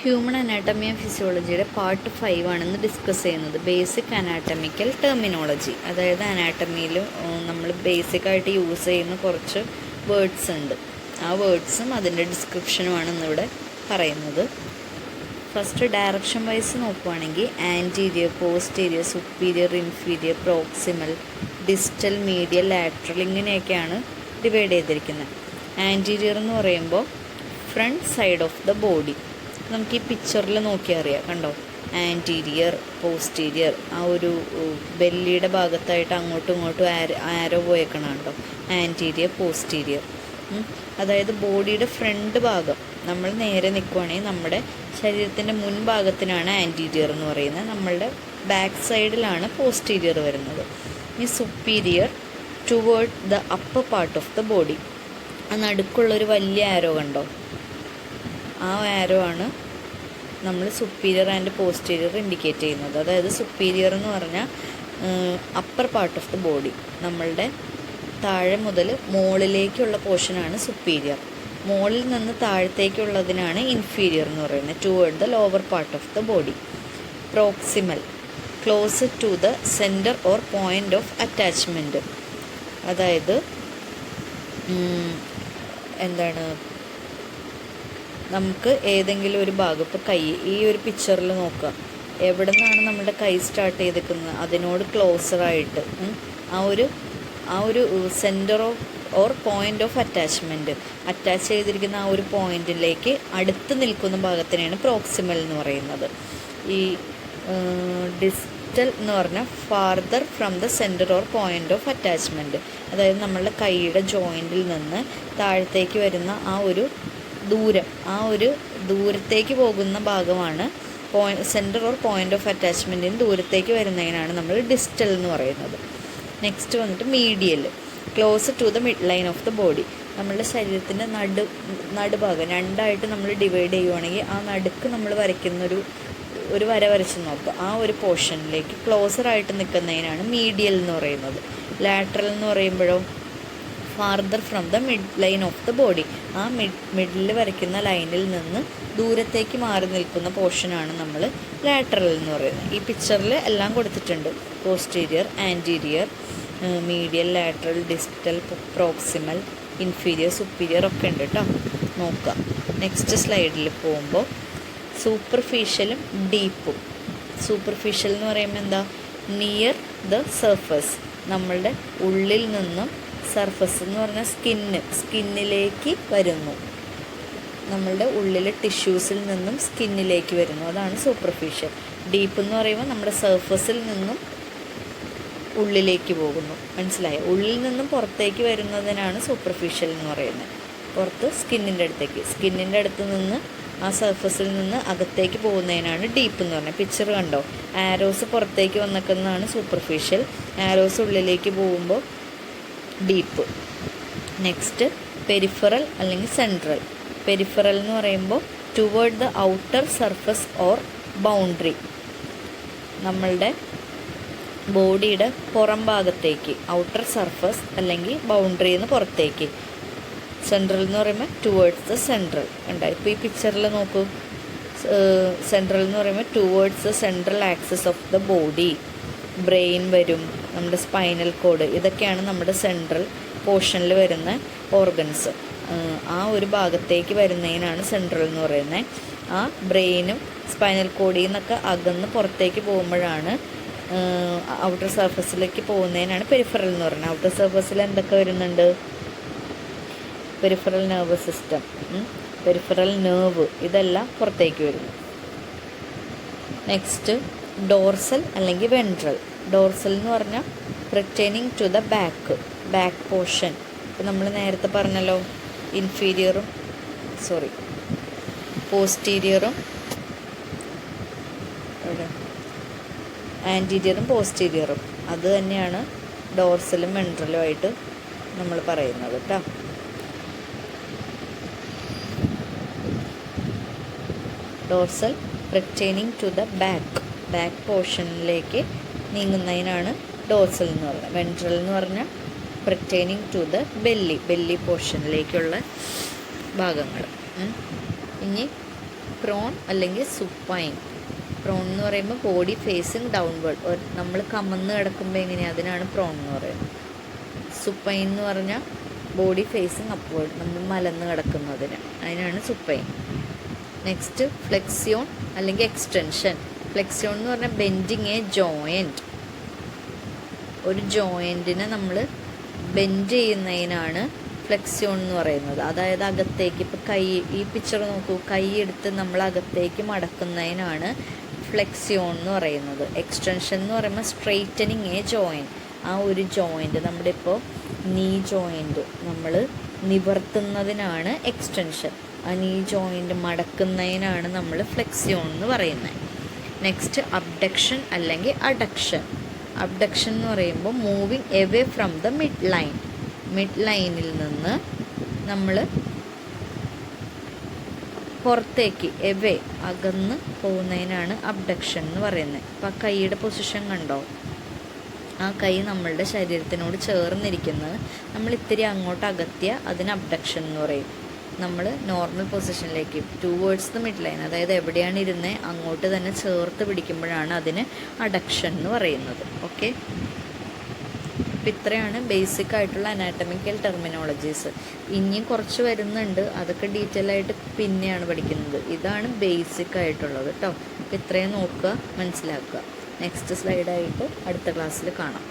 Human anatomy and ഫിസിയോളജിയുടെ part 5 ആണെന്ന് discuss ചെയ്യുന്നത്. Basic anatomical terminology, അതായത് അനാട്ടമിയിൽ നമ്മൾ ബേസിക്കായിട്ട് യൂസ് ചെയ്യുന്ന കുറച്ച് വേർഡ്സ് ഉണ്ട്. ആ വേർഡ്സും അതിൻ്റെ ഡിസ്ക്രിപ്ഷനുമാണ് ഇന്നിവിടെ പറയുന്നത്. ഫസ്റ്റ് ഡയറക്ഷൻ വൈസ് നോക്കുവാണെങ്കിൽ anterior, posterior, superior, inferior, proximal, distal, medial, lateral ഇങ്ങനെയൊക്കെയാണ് ഡിവൈഡ് ചെയ്തിരിക്കുന്നത്. ആൻറ്റീരിയർ എന്ന് പറയുമ്പോൾ front side of the body. നമുക്ക് ഈ പിക്ചറിൽ നോക്കിയാൽ അറിയാം, കണ്ടോ, ആൻറ്റീരിയർ, പോസ്റ്റീരിയർ, ആ ഒരു ബെല്ലിയുടെ ഭാഗത്തായിട്ട് അങ്ങോട്ടും ഇങ്ങോട്ടും ആരോ പോയേക്കണം, കണ്ടോ, ആൻറ്റീരിയർ, പോസ്റ്റീരിയർ. അതായത് ബോഡിയുടെ ഫ്രണ്ട് ഭാഗം നമ്മൾ നേരെ നിൽക്കുവാണെങ്കിൽ നമ്മുടെ ശരീരത്തിൻ്റെ മുൻഭാഗത്തിനാണ് ആൻറ്റീരിയർ എന്ന് പറയുന്നത്, നമ്മളുടെ ബാക്ക് സൈഡിലാണ് പോസ്റ്റീരിയർ വരുന്നത്. ഈ superior toward the upper part of the body. ആ നടുക്കുള്ളൊരു വലിയ ആരോ കണ്ടോ, ആ ആരോ ആണ് നമ്മൾ സുപ്പീരിയർ ആൻഡ് പോസ്റ്റീരിയർ ഇൻഡിക്കേറ്റ് ചെയ്യുന്നത്. അതായത് സുപ്പീരിയർ എന്ന് പറഞ്ഞാൽ upper part of the body, നമ്മളുടെ താഴെ മുതൽ മുകളിലേക്കുള്ള പോർഷനാണ് സുപ്പീരിയർ. മുകളിൽ നിന്ന് താഴത്തേക്കുള്ളതിനാണ് ഇൻഫീരിയർ എന്ന് പറയുന്നത്, toward the lower part of the body. Proximal, close to the centre or point of attachment. അതായത് എന്താണ്, നമുക്ക് ഏതെങ്കിലും ഒരു ഭാഗം, ഇപ്പോൾ കൈ, ഈ ഒരു പിക്ചറിൽ നോക്കുക, എവിടെ നിന്നാണ് നമ്മുടെ കൈ സ്റ്റാർട്ട് ചെയ്തിരിക്കുന്നത് അതിനോട് ക്ലോസറായിട്ട് ആ ഒരു centre or point of attachment, attach ചെയ്തിരിക്കുന്ന ആ ഒരു പോയിൻറ്റിലേക്ക് അടുത്ത് നിൽക്കുന്ന ഭാഗത്തിനാണ് പ്രോക്സിമൽ എന്ന് പറയുന്നത്. ഈ ഡിസ്റ്റൽ എന്ന് പറഞ്ഞാൽ farther from the centre or point of attachment. അതായത് നമ്മളുടെ കൈയുടെ ജോയിൻറ്റിൽ നിന്ന് താഴത്തേക്ക് വരുന്ന ആ ഒരു ദൂരത്തേക്ക് പോകുന്ന ഭാഗമാണ് സെൻറ്റർ ഓർ പോയിൻ്റ് ഓഫ് അറ്റാച്ച്മെൻറ്റിന് ദൂരത്തേക്ക് വരുന്നതിനാണ് നമ്മൾ ഡിസ്റ്റൽ എന്ന് പറയുന്നത്. നെക്സ്റ്റ് വന്നിട്ട് medial, close to the mid line of the body. നമ്മളുടെ ശരീരത്തിൻ്റെ നടുഭാഗം രണ്ടായിട്ട് നമ്മൾ ഡിവൈഡ് ചെയ്യുവാണെങ്കിൽ ആ നടുക്ക് നമ്മൾ വരയ്ക്കുന്ന ഒരു വര വരച്ച് നോക്കുക, ആ ഒരു പോർഷനിലേക്ക് ക്ലോസറായിട്ട് നിൽക്കുന്നതിനാണ് മീഡിയൽ എന്ന് പറയുന്നത്. ലാറ്ററൽ എന്ന് പറയുമ്പോഴോ farther from the mid line of the body, ആ മിഡിൽ വരയ്ക്കുന്ന ലൈനിൽ നിന്ന് ദൂരത്തേക്ക് മാറി നിൽക്കുന്ന പോർഷനാണ് നമ്മൾ ലാറ്ററൽ എന്ന് പറയുന്നത്. ഈ പിക്ചറിൽ എല്ലാം കൊടുത്തിട്ടുണ്ട്, posterior, anterior, medial, lateral, distal, proximal, inferior, superior ഒക്കെ ഉണ്ട് കേട്ടോ, നോക്കുക. നെക്സ്റ്റ് സ്ലൈഡിൽ പോകുമ്പോൾ സൂപ്പർഫിഷ്യലും ഡീപ്പും. സൂപ്പർഫിഷ്യൽ എന്ന് പറയുമ്പോൾ എന്താ, നിയർ ദ സർഫസ്, നമ്മളുടെ ഉള്ളിൽ നിന്നും, സർഫസ് എന്ന് പറഞ്ഞാൽ സ്കിന്നിലേക്ക് വരുന്നു, നമ്മളുടെ ഉള്ളിലെ ടിഷ്യൂസിൽ നിന്നും സ്കിന്നിലേക്ക് വരുന്നു, അതാണ് സൂപ്പർഫിഷ്യൽ. ഡീപ്പ് എന്ന് പറയുമ്പോൾ നമ്മുടെ സർഫസിൽ നിന്നും ഉള്ളിലേക്ക് പോകുന്നു, മനസ്സിലായോ? ഉള്ളിൽ നിന്നും പുറത്തേക്ക് വരുന്നതിനാണ് സൂപ്പർഫിഷ്യൽ എന്ന് പറയുന്നത്. പുറത്ത് സ്കിന്നിൻ്റെ അടുത്ത് നിന്ന് ആ സർഫസിൽ നിന്ന് അകത്തേക്ക് പോകുന്നതിനാണ് ഡീപ്പ് എന്ന് പറയുന്നത്. പിക്ചർ കണ്ടോ, ആരോസ് പുറത്തേക്ക് വന്നിക്കുന്നതാണ് സൂപ്പർഫിഷ്യൽ, ആരോസ് ഉള്ളിലേക്ക് പോകുമ്പോൾ ഡീപ്പ്. നെക്സ്റ്റ് പെരിഫറൽ അല്ലെങ്കിൽ സെൻട്രൽ. പെരിഫറൽ എന്ന് പറയുമ്പോൾ toward the outer surface or boundary, നമ്മളുടെ ബോഡിയുടെ പുറം ഭാഗത്തേക്ക്, ഔട്ടർ സർഫസ് അല്ലെങ്കിൽ ബൗണ്ടറിന്ന് പുറത്തേക്ക്. സെൻട്രൽ എന്ന് പറയുമ്പോൾ ടുവേർഡ്സ് ദ സെൻട്രൽ. കണ്ടോ, ഇപ്പോൾ ഈ പിക്ചറിൽ നോക്കൂ, സെൻട്രൽ എന്ന് പറയുമ്പോൾ towards the central axis of the body. Brain വരും, നമ്മുടെ സ്പൈനൽ കോഡ്, ഇതൊക്കെയാണ് നമ്മുടെ സെൻട്രൽ പോർഷനിൽ വരുന്ന ഓർഗൻസ്. ആ ഒരു ഭാഗത്തേക്ക് വരുന്നതിനാണ് സെൻട്രൽ എന്ന് പറയുന്നത്. ആ ബ്രെയിനും സ്പൈനൽ കോഡിൽ നിന്നൊക്കെ അകന്ന് പുറത്തേക്ക് പോകുമ്പോഴാണ്, ഔട്ടർ സർഫസിലേക്ക് പോകുന്നതിനാണ് പെരിഫറൽ എന്ന് പറയുന്നത്. ഔട്ടർ സർഫസിൽ എന്തൊക്കെ വരുന്നുണ്ട്, peripheral nerve system, peripheral nerve, ഇതെല്ലാം പുറത്തേക്ക് വരുന്നു. നെക്സ്റ്റ് ഡോർസൽ അല്ലെങ്കിൽ വെൻട്രൽ. ഡോർസൽ എന്ന് പറഞ്ഞാൽ pertaining to the back portion. ഇപ്പം നമ്മൾ നേരത്തെ പറഞ്ഞല്ലോ, പോസ്റ്റീരിയറും ആൻറ്റീരിയറും പോസ്റ്റീരിയറും, അത് തന്നെയാണ് ഡോർസലും വെൻട്രലും ആയിട്ട് നമ്മൾ പറയുന്നത് കേട്ടോ. Dorsal pertaining to the back പോർഷനിലേക്ക് നീങ്ങുന്നതിനാണ് ഡോർസൽ എന്ന് പറയുന്നത്. വെൻട്രൽ എന്ന് പറഞ്ഞാൽ പെർറ്റൈനിങ് ടു ദ ബെല്ലി പോർഷനിലേക്കുള്ള ഭാഗങ്ങൾ. ഇനി പ്രോൺ അല്ലെങ്കിൽ സുപ്പൈൻ. പ്രോൺ എന്ന് പറയുമ്പോൾ ബോഡി ഫേസിങ് ഡൗൺവേർഡ്, നമ്മൾ കമന്ന് കിടക്കുമ്പോൾ എങ്ങനെയാണ്, അതിനാണ് പ്രോൺ എന്ന് പറയുന്നത്. സുപ്പൈൻ എന്ന് പറഞ്ഞാൽ ബോഡി ഫേസിങ് അപ്വേർഡ്, നമ്മൾ മലന്ന് കിടക്കുന്നതിന്, അതിനാണ് സുപ്പൈൻ. നെക്സ്റ്റ് ഫ്ലെക്സിയോൺ അല്ലെങ്കിൽ എക്സ്റ്റൻഷൻ. ഫ്ലെക്സിയോൺ എന്ന് പറഞ്ഞാൽ ബെൻഡിങ് എ ജോയിൻറ്റ്, ഒരു ജോയിൻറ്റിനെ നമ്മൾ ബെൻഡ് ചെയ്യുന്നതിനാണ് ഫ്ലെക്സിയോൺ എന്ന് പറയുന്നത്. അതായത് അകത്തേക്ക്, ഇപ്പോൾ കൈ, ഈ പിക്ചർ നോക്കൂ, കൈ എടുത്ത് നമ്മൾ അകത്തേക്ക് മടക്കുന്നതിനാണ് ഫ്ലെക്സിയോൺ എന്ന് പറയുന്നത്. എക്സ്റ്റൻഷൻ എന്ന് പറയുമ്പോൾ സ്ട്രെയിറ്റനിങ് എ ജോയിൻറ്റ്, ആ ഒരു ജോയിൻറ്റ്, നമ്മുടെ ഇപ്പോൾ നീ ജോയിൻറ്റ് നമ്മൾ നിവർത്തുന്നതിനാണ് എക്സ്റ്റൻഷൻ. ആ നീ ജോയിൻറ്റ് മടക്കുന്നതിനാണ് നമ്മൾ ഫ്ലെക്സിയോൺ എന്ന് പറയുന്നത്. നെക്സ്റ്റ് അബ്ഡക്ഷൻ അല്ലെങ്കിൽ അഡക്ഷൻ. അബ്ഡക്ഷൻ എന്ന് പറയുമ്പോൾ moving away from the mid line, mid ലൈനിൽ നിന്ന് നമ്മൾ പുറത്തേക്ക്, എവേ, അകന്ന് പോകുന്നതിനാണ് അബ്ഡക്ഷൻ എന്ന് പറയുന്നത്. അപ്പോൾ ആ കൈയുടെ പൊസിഷൻ കണ്ടോ, ആ കൈ നമ്മളുടെ ശരീരത്തിനോട് ചേർന്നിരിക്കുന്നത് നമ്മൾ ഇത്തിരി അങ്ങോട്ട് അകത്തിയ അതിന് അബ്ഡക്ഷൻ എന്ന് പറയും. നമ്മൾ നോർമൽ പൊസിഷനിലേക്ക് ടുവേർഡ്സ് ദ മിഡ് ലൈൻ, അതായത് എവിടെയാണ് ഇരുന്നത് അങ്ങോട്ട് തന്നെ ചേർത്ത് പിടിക്കുമ്പോഴാണ് അതിന് അഡക്ഷൻ എന്ന് പറയുന്നത്. ഓക്കെ, അപ്പം ഇത്രയാണ് ബേസിക് ആയിട്ടുള്ള അനാറ്റമിക്കൽ ടെർമിനോളജീസ്. ഇനിയും കുറച്ച് വരുന്നുണ്ട്, അതൊക്കെ ഡീറ്റെയിൽ ആയിട്ട് പിന്നെയാണ് പഠിക്കുന്നത്. ഇതാണ് ബേസിക് ആയിട്ടുള്ളത് കേട്ടോ. അപ്പം ഇത്രയും നോക്കുക, മനസ്സിലാക്കുക. നെക്സ്റ്റ് സ്ലൈഡായിട്ട് അടുത്ത ക്ലാസ്സിൽ കാണാം.